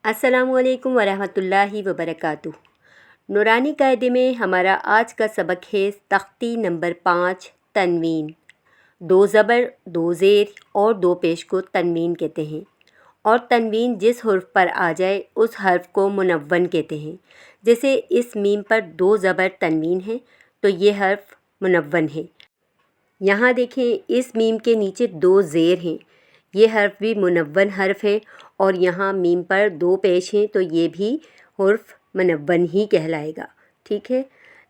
السلام علیکم ورحمۃ اللہ وبرکاتہ۔ نورانی قاعدے میں ہمارا آج کا سبق ہے تختی نمبر 5 تنوین۔ 2 زبر، 2 زیر اور 2 پیش کو تنوین کہتے ہیں، اور تنوین جس حرف پر آ جائے اس حرف کو منون کہتے ہیں۔ جیسے اس میم پر 2 زبر تنوین ہے تو یہ حرف منون ہے۔ یہاں دیکھیں اس میم کے نیچے 2 زیر ہیں، یہ حرف بھی منون حرف ہے، اور یہاں میم پر 2 پیش ہیں تو یہ بھی حرف منون ہی کہلائے گا، ٹھیک ہے۔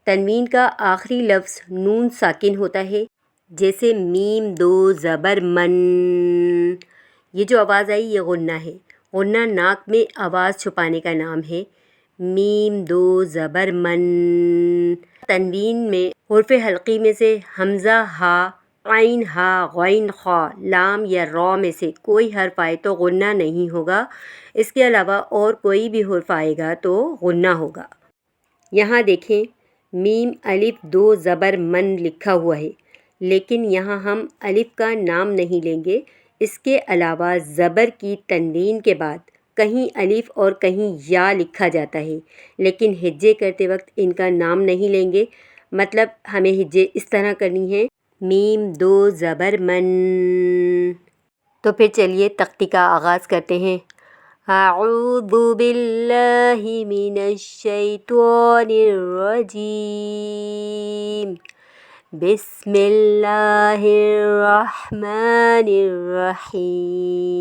تنوین کا آخری لفظ نون ساکن ہوتا ہے، جیسے میم 2 زبر من، یہ جو آواز آئی یہ غنہ ہے۔ غنہ ناک میں آواز چھپانے کا نام ہے۔ میم 2 زبر من۔ تنوین میں حرف حلقی میں سے حمزہ ہا، عین ہا، غین خا، لام یا را میں سے کوئی حرف آئے تو غنہ نہیں ہوگا، اس کے علاوہ اور کوئی بھی حرف آئے گا تو غنہ ہوگا۔ یہاں دیکھیں میم الف 2 زبر من لکھا ہوا ہے، لیکن یہاں ہم الف کا نام نہیں لیں گے، اس کے علاوہ زبر کی تنوین کے بعد کہیں الف اور کہیں یا لکھا جاتا ہے، لیکن ہجے کرتے وقت ان کا نام نہیں لیں گے۔ مطلب ہمیں ہجے اس طرح کرنی ہے، میم 2 زبر من۔ تو پھر چلیے تختی کا آغاز کرتے ہیں۔ اعوذ باللہ من الشیطان الرجیم، بسم اللہ الرحمن الرحیم۔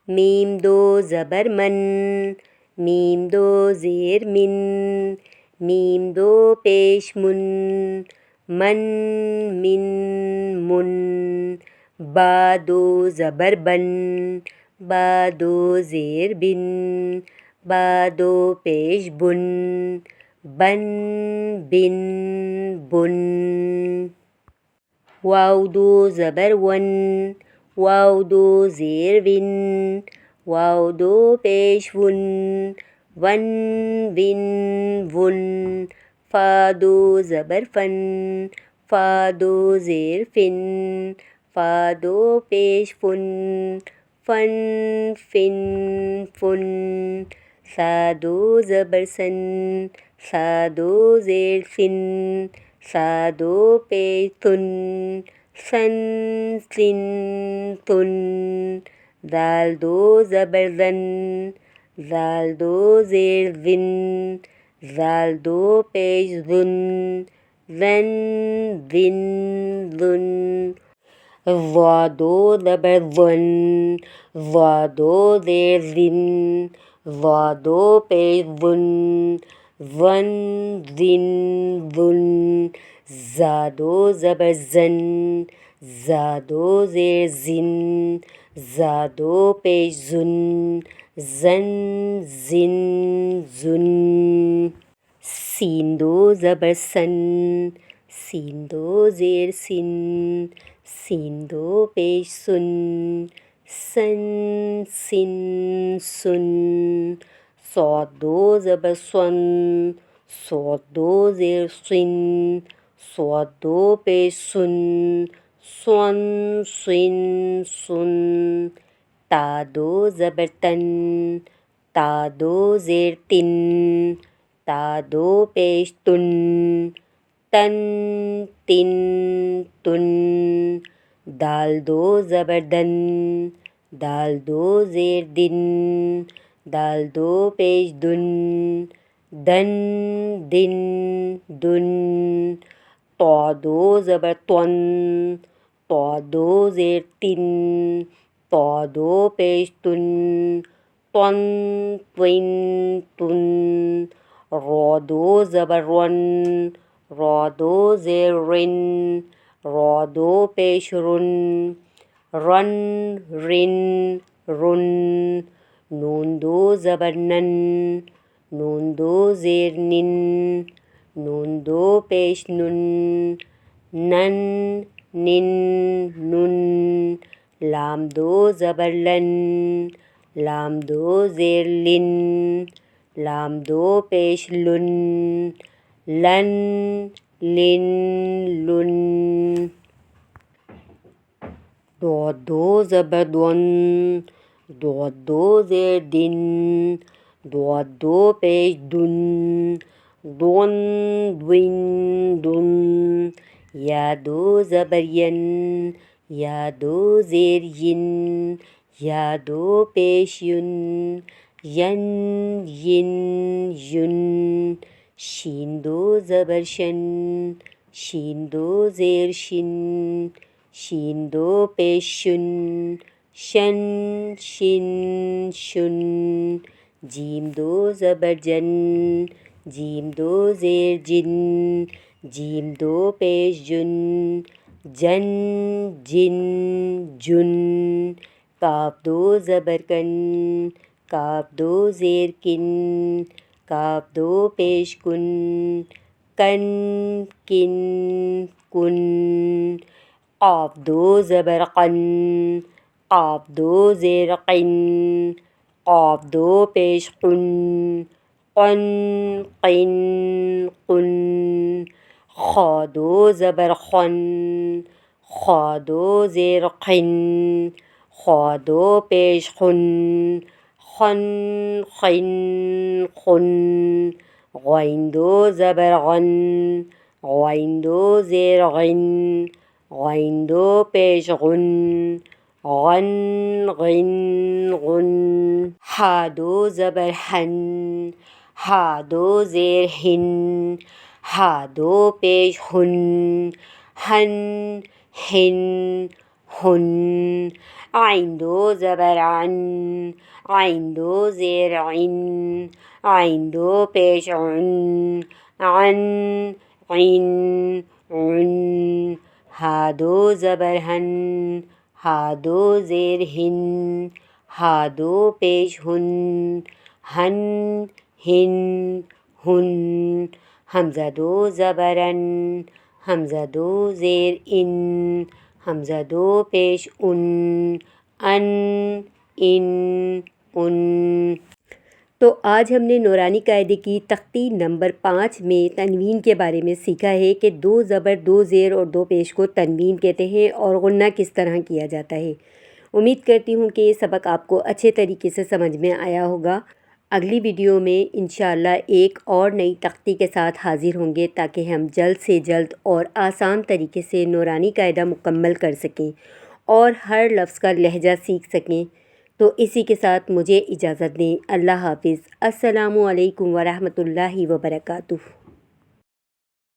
میم 2 زبر من، میم 2 زیر من، میم 2 پیش من، من من من۔ با 2 زبر بن، با 2 زیر بن، با 2 پیش بن، بن بن بن۔ واو 2 زبر ون، واو 2 زیر ون، واو 2 پیش ون، ون ون ون۔ فا 2 زبر فن، فا 2 زیر فن، فا 2 پیش فن، فن فن فن۔ سا 2 زبر سن، سا 2 زیر سن، سا 2 پیش سن، سن سن سن۔ زال 2 زبر زن، زال 2 زیر زن، زال 2 پیش زن، زن زن زن۔ ضا 2 زبر زن، ضا 2 زیر زن، ضا 2 پیش زن، زن زن زن۔ زا 2 زبر زن، زا 2 زیر زن، زا 2 پیش زن، زن زن زن۔ سین 2 زبر سن، سین 2 زیر سن، سین 2 پیش سن، سن سن سن۔ صاد 2 زبر سن، صاد 2 زیر سن، صاد 2 پیش سن، سن سن سن۔ تا 2 زبر تن، تا 2 زیر تن، تا 2 پیش تن، تن تن تن۔ دال 2 زبر دن، دال 2 زیر دن، دال 2 پیش دن، دن دن دن۔ طا 2 زبر طن، طا 2 زیر تن، طا 2 پیش تن، طن طن طن۔ را 2 زبر رن، را 2 زیر رن، را 2 پیش رن، رن رن رن۔ نون 2 زبر نن، نون 2 زیر نن، نون 2 پیش نن، نن نن نن۔ لام 2 زبر لن، لام 2 زیر لن، لام 2 پیش لن، لن لن لن۔ ضاد 2 زبر دون، ضاد دو زیر دن، ضاد دو پیش دن، دون دوین دن، یا دو زبر ین، یا دو زیر ین، یا دو پیش یون، ین ین یون، شین دو زبر شن، شین دو زیر شن، شین دو پیش شن، شن شن شن، جیم دو زبر جن، جیم دو زیر جن، جیم دو پیش جن، جن جن جن، کاف دو زبر کن، کاف دو زیر کن، کاف دو پیش کن، کن کن کن، قاف دو زبر قن، قاف دو زیر قن، قاف دو پیش قن، قن قن قن، خا دو زبر خن، خا دو زیر قن، خا دو پیش خن، خن خن خن، غین دو زبر غن، غین دو زیر غن، غین دو پیش غن، غن غن غن، حا دو زبر حن، حا دو زیر ہن، حا دو پیش ہن، ہن ہن ہن، عین دو زبر عن، عین دو زیر عن، عین دو پیش عن، عن عن عن، ہا دو زبر ہن، ہا دو زیر ہن، ہا دو پیش ہن، ہن ہن ہن، حمزہ دو زبر ان، حمزہ دو زیر ان، حمزہ دو پیش ان، ان ان ان۔ تو آج ہم نے نورانی قاعدے کی تختی نمبر 5 میں تنوین کے بارے میں سیکھا ہے کہ 2 زبر 2 زیر اور 2 پیش کو تنوین کہتے ہیں اور غنہ کس طرح کیا جاتا ہے۔ امید کرتی ہوں کہ یہ سبق آپ کو اچھے طریقے سے سمجھ میں آیا ہوگا۔ اگلی ویڈیو میں انشاءاللہ ایک اور نئی تختی کے ساتھ حاضر ہوں گے تاکہ ہم جلد سے جلد اور آسان طریقے سے نورانی قاعدہ مکمل کر سکیں اور ہر لفظ کا لہجہ سیکھ سکیں۔ تو اسی کے ساتھ مجھے اجازت دیں۔ اللہ حافظ۔ السلام علیکم ورحمۃ اللہ وبرکاتہ۔